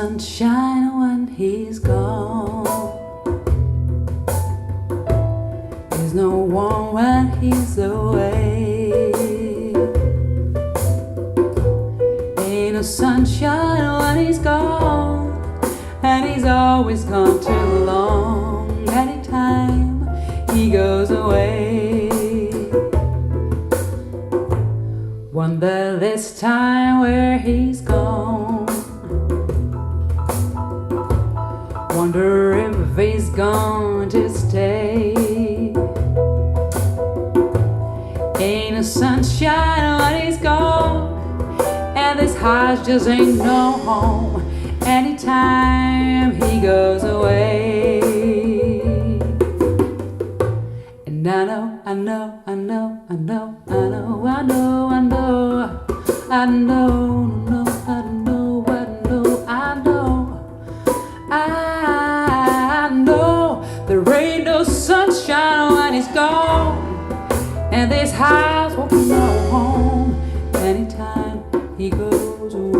sunshine when he's gone. There's no one when he's away. Ain't no sunshine when he's gone, and he's always gone too long. Anytime he goes away, wonder this time where he's gone. Wonder if he's going to stay. Ain't no sunshine when he's gone, and this house just ain't no home. Anytime he goes away. And I know, I know, I know, I know, I know, I know, I know, I know, no, I know, I know, I know, I know. There ain't no sunshine when he's gone, and this house won't be no home. Anytime he goes away.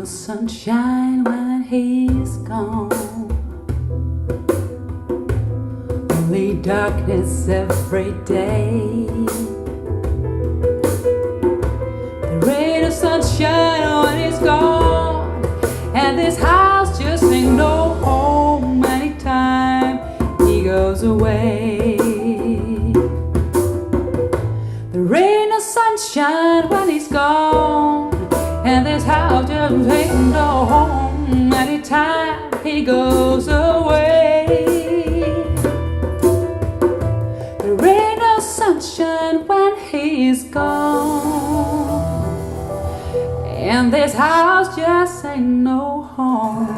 Sunshine when he's gone, only darkness every day. There ain't no sunshine when he's gone, and this house just ain't no home. Anytime he goes away. There ain't no sunshine when he's gone, and this house just ain't no home. Anytime he goes away. There ain't no sunshine when he's gone, and this house just ain't no home.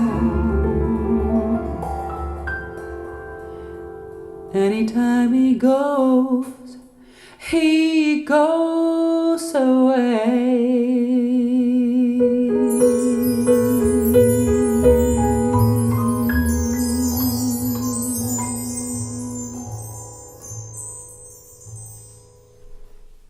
Anytime he goes away.